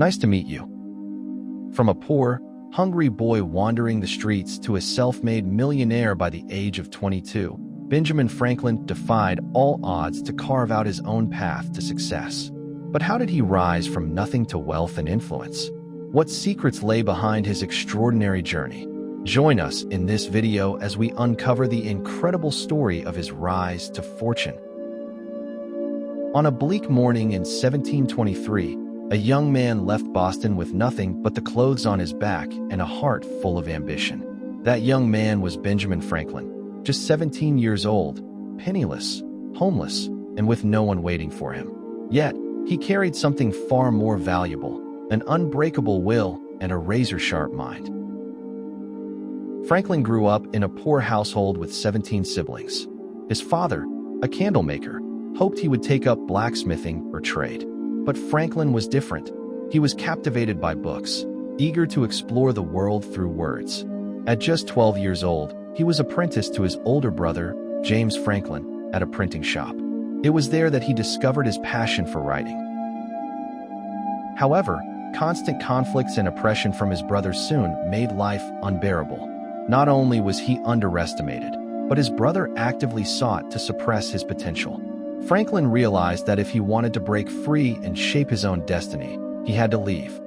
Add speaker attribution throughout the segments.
Speaker 1: Nice to meet you. From a poor, hungry boy wandering the streets to a self-made millionaire by the age of 22, Benjamin Franklin defied all odds to carve out his own path to success. But how did he rise from nothing to wealth and influence? What secrets lay behind his extraordinary journey? Join us in this video as we uncover the incredible story of his rise to fortune. On a bleak morning in 1723, a young man left Boston with nothing but the clothes on his back and a heart full of ambition. That young man was Benjamin Franklin, just 17 years old, penniless, homeless, and with no one waiting for him. Yet, he carried something far more valuable, an unbreakable will and a razor-sharp mind. Franklin grew up in a poor household with 17 siblings. His father, a candle maker, hoped he would take up blacksmithing or trade. But Franklin was different. He was captivated by books, eager to explore the world through words. At just 12 years old, he was apprenticed to his older brother, James Franklin, at a printing shop. It was there that he discovered his passion for writing. However, constant conflicts and oppression from his brother soon made life unbearable. Not only was he underestimated, but his brother actively sought to suppress his potential. Franklin realized that if he wanted to break free and shape his own destiny, he had to leave.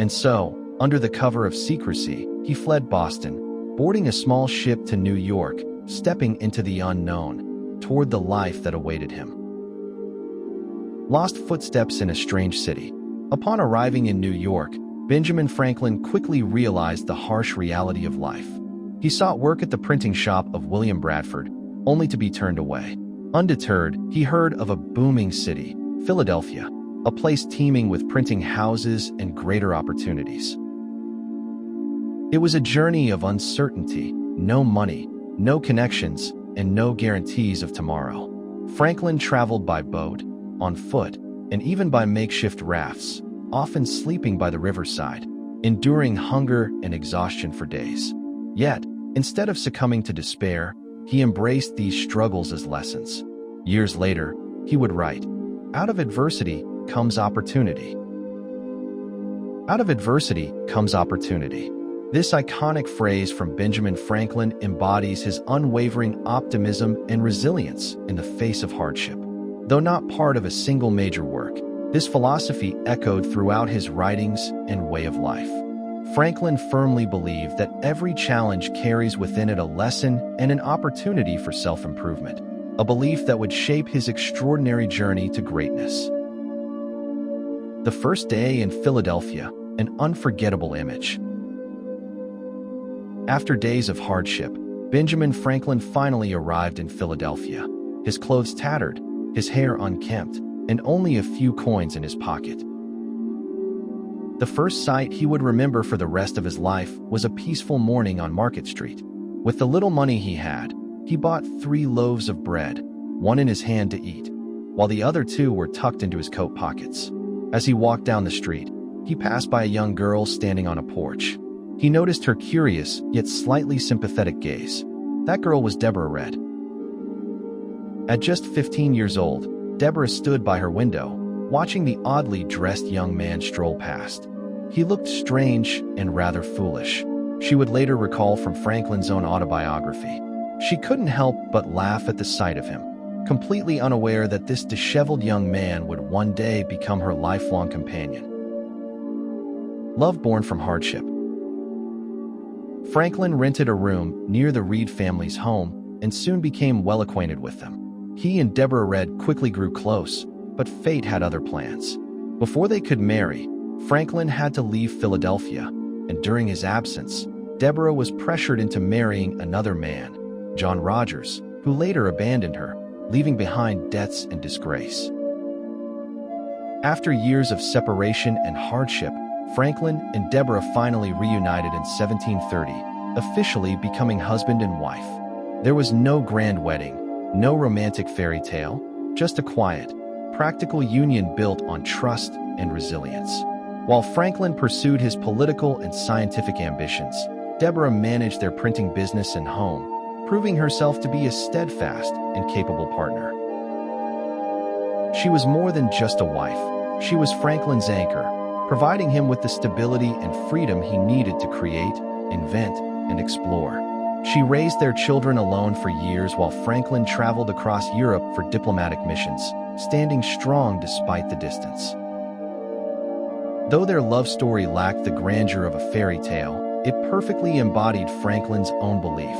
Speaker 1: And so, under the cover of secrecy, he fled Boston, boarding a small ship to New York, stepping into the unknown, toward the life that awaited him. Lost footsteps in a strange city. Upon arriving in New York, Benjamin Franklin quickly realized the harsh reality of life. He sought work at the printing shop of William Bradford, only to be turned away. Undeterred, he heard of a booming city, Philadelphia, a place teeming with printing houses and greater opportunities. It was a journey of uncertainty, no money, no connections, and no guarantees of tomorrow. Franklin traveled by boat, on foot, and even by makeshift rafts, often sleeping by the riverside, enduring hunger and exhaustion for days. Yet, instead of succumbing to despair, he embraced these struggles as lessons. Years later, he would write, "Out of adversity comes opportunity. Out of adversity comes opportunity." This iconic phrase from Benjamin Franklin embodies his unwavering optimism and resilience in the face of hardship. Though not part of a single major work, this philosophy echoed throughout his writings and way of life. Franklin firmly believed that every challenge carries within it a lesson and an opportunity for self-improvement, a belief that would shape his extraordinary journey to greatness. The first day in Philadelphia, an unforgettable image. After days of hardship, Benjamin Franklin finally arrived in Philadelphia, his clothes tattered, his hair unkempt, and only a few coins in his pocket. The first sight he would remember for the rest of his life was a peaceful morning on Market Street. With the little money he had, he bought 3 loaves of bread, one in his hand to eat, while the other 2 were tucked into his coat pockets. As he walked down the street, he passed by a young girl standing on a porch. He noticed her curious, yet slightly sympathetic gaze. That girl was Deborah Red. At just 15 years old, Deborah stood by her window, watching the oddly dressed young man stroll past. He looked strange and rather foolish. She would later recall from Franklin's own autobiography. She couldn't help but laugh at the sight of him, completely unaware that this disheveled young man would one day become her lifelong companion. Love born from hardship. Franklin rented a room near the Reed family's home and soon became well acquainted with them. He and Deborah Red quickly grew close, but fate had other plans. Before they could marry, Franklin had to leave Philadelphia, and during his absence, Deborah was pressured into marrying another man, John Rogers, who later abandoned her, leaving behind debts and disgrace. After years of separation and hardship, Franklin and Deborah finally reunited in 1730, officially becoming husband and wife. There was no grand wedding, no romantic fairy tale, just a quiet, practical union built on trust and resilience. While Franklin pursued his political and scientific ambitions, Deborah managed their printing business and home, proving herself to be a steadfast and capable partner. She was more than just a wife. She was Franklin's anchor, providing him with the stability and freedom he needed to create, invent, and explore. She raised their children alone for years while Franklin traveled across Europe for diplomatic missions, standing strong despite the distance. Though their love story lacked the grandeur of a fairy tale, it perfectly embodied Franklin's own belief.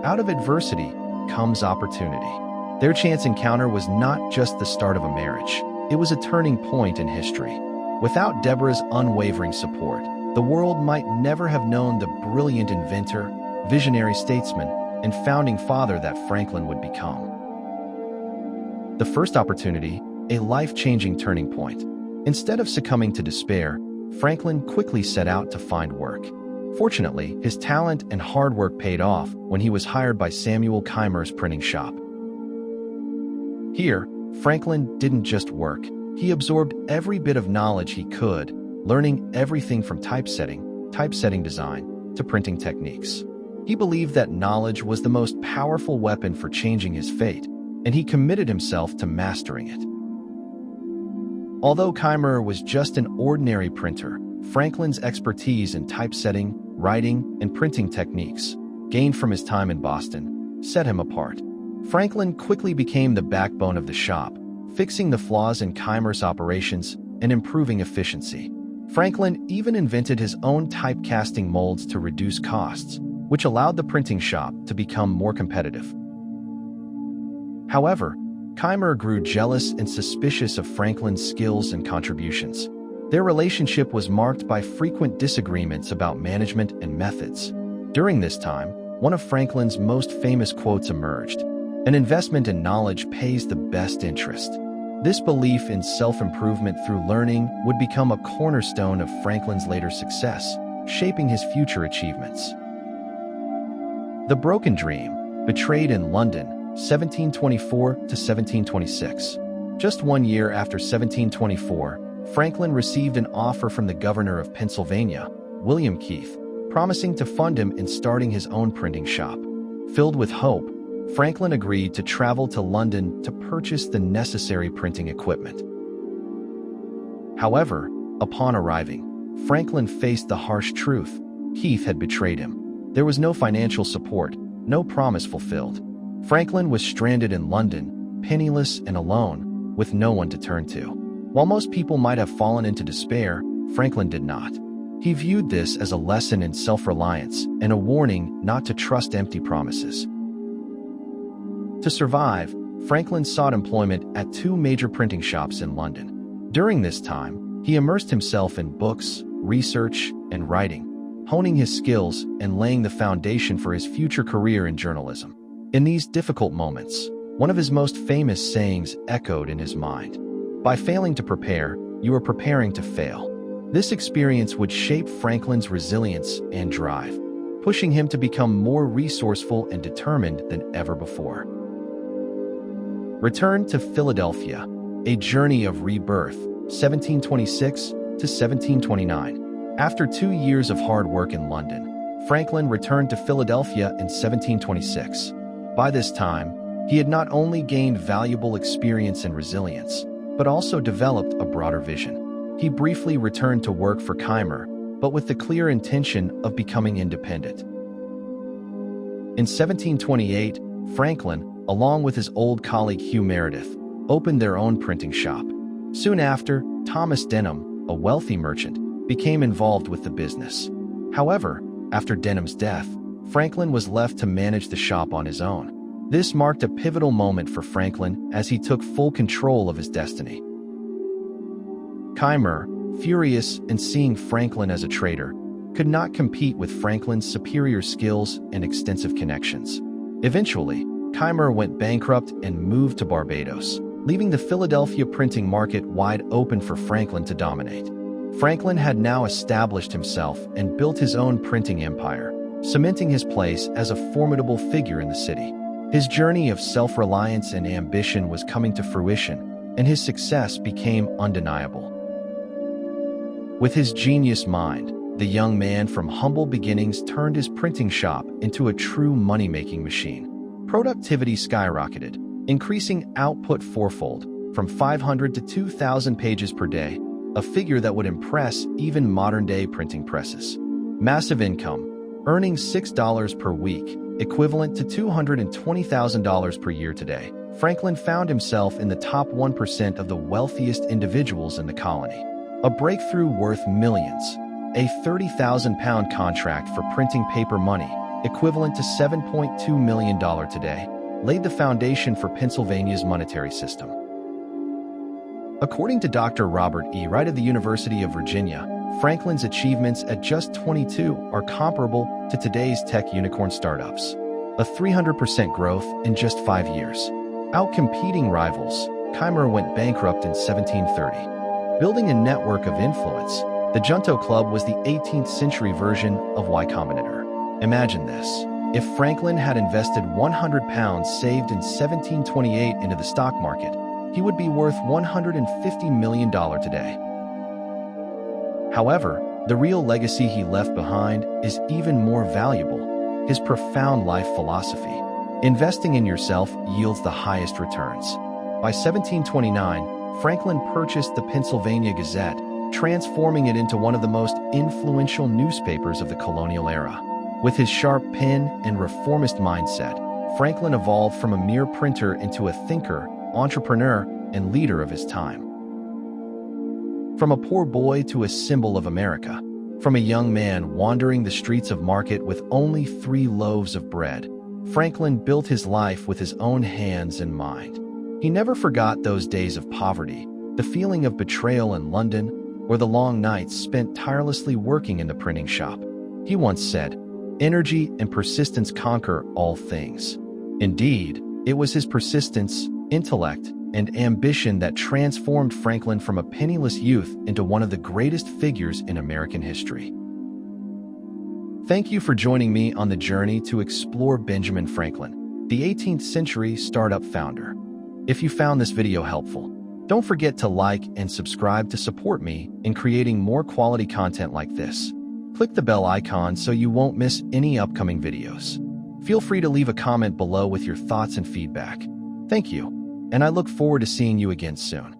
Speaker 1: Out of adversity comes opportunity. Their chance encounter was not just the start of a marriage, it was a turning point in history. Without Deborah's unwavering support, the world might never have known the brilliant inventor, visionary statesman, and founding father that Franklin would become. The first opportunity, a life-changing turning point. Instead of succumbing to despair, Franklin quickly set out to find work. Fortunately, his talent and hard work paid off when he was hired by Samuel Keimer's printing shop. Here, Franklin didn't just work, he absorbed every bit of knowledge he could, learning everything from typesetting design, to printing techniques. He believed that knowledge was the most powerful weapon for changing his fate, and he committed himself to mastering it. Although Keimer was just an ordinary printer, Franklin's expertise in typesetting, writing, and printing techniques, gained from his time in Boston, set him apart. Franklin quickly became the backbone of the shop, fixing the flaws in Keimer's operations and improving efficiency. Franklin even invented his own typecasting molds to reduce costs, which allowed the printing shop to become more competitive. However, Keimer grew jealous and suspicious of Franklin's skills and contributions. Their relationship was marked by frequent disagreements about management and methods. During this time, one of Franklin's most famous quotes emerged: "An investment in knowledge pays the best interest." This belief in self-improvement through learning would become a cornerstone of Franklin's later success, shaping his future achievements. The Broken Dream, betrayed in London, 1724 to 1726. Just 1 year after 1724, Franklin received an offer from the governor of Pennsylvania, William Keith, promising to fund him in starting his own printing shop. Filled with hope, Franklin agreed to travel to London to purchase the necessary printing equipment. However, upon arriving, Franklin faced the harsh truth: Keith had betrayed him. There was no financial support, no promise fulfilled. Franklin was stranded in London, penniless and alone, with no one to turn to. While most people might have fallen into despair, Franklin did not. He viewed this as a lesson in self-reliance and a warning not to trust empty promises. To survive, Franklin sought employment at 2 major printing shops in London. During this time, he immersed himself in books, research, and writing, honing his skills and laying the foundation for his future career in journalism. In these difficult moments, one of his most famous sayings echoed in his mind: "By failing to prepare, you are preparing to fail." This experience would shape Franklin's resilience and drive, pushing him to become more resourceful and determined than ever before. Return to Philadelphia, a journey of rebirth, 1726 to 1729. After 2 years of hard work in London, Franklin returned to Philadelphia in 1726. By this time, he had not only gained valuable experience and resilience, but also developed a broader vision. He briefly returned to work for Keimer, but with the clear intention of becoming independent. In 1728, Franklin, along with his old colleague Hugh Meredith, opened their own printing shop. Soon after, Thomas Denham, a wealthy merchant, became involved with the business. However, after Denham's death, Franklin was left to manage the shop on his own. This marked a pivotal moment for Franklin as he took full control of his destiny. Keimer, furious and seeing Franklin as a traitor, could not compete with Franklin's superior skills and extensive connections. Eventually, Keimer went bankrupt and moved to Barbados, leaving the Philadelphia printing market wide open for Franklin to dominate. Franklin had now established himself and built his own printing empire, cementing his place as a formidable figure in the city. His journey of self-reliance and ambition was coming to fruition, and his success became undeniable. With his genius mind, the young man from humble beginnings turned his printing shop into a true money-making machine. Productivity skyrocketed, increasing output fourfold, from 500 to 2,000 pages per day, a figure that would impress even modern-day printing presses. Massive income, earning $6 per week, equivalent to $220,000 per year today. Franklin found himself in the top 1% of the wealthiest individuals in the colony. A breakthrough worth millions. A 30,000-pound contract for printing paper money, equivalent to $7.2 million today, laid the foundation for Pennsylvania's monetary system. According to Dr. Robert E. Wright of the University of Virginia, Franklin's achievements at just 22 are comparable to today's tech unicorn startups. A 300% growth in just 5 years. Outcompeting rivals, Chimera went bankrupt in 1730. Building a network of influence, the Junto Club was the 18th century version of Y Combinator. Imagine this. If Franklin had invested 100 pounds saved in 1728 into the stock market, he would be worth $150 million today. However, the real legacy he left behind is even more valuable: his profound life philosophy. Investing in yourself yields the highest returns. By 1729, Franklin purchased the Pennsylvania Gazette, transforming it into one of the most influential newspapers of the colonial era. With his sharp pen and reformist mindset, Franklin evolved from a mere printer into a thinker, entrepreneur, and leader of his time. From a poor boy to a symbol of America, from a young man wandering the streets of Market with only 3 loaves of bread, Franklin built his life with his own hands and mind. He never forgot those days of poverty, the feeling of betrayal in London, or the long nights spent tirelessly working in the printing shop. He once said, "Energy and persistence conquer all things." Indeed, it was his persistence, intellect, and ambition that transformed Franklin from a penniless youth into one of the greatest figures in American history. Thank you for joining me on the journey to explore Benjamin Franklin, the 18th century startup founder. If you found this video helpful, don't forget to like and subscribe to support me in creating more quality content like this. Click the bell icon so you won't miss any upcoming videos. Feel free to leave a comment below with your thoughts and feedback. Thank you, and I look forward to seeing you again soon.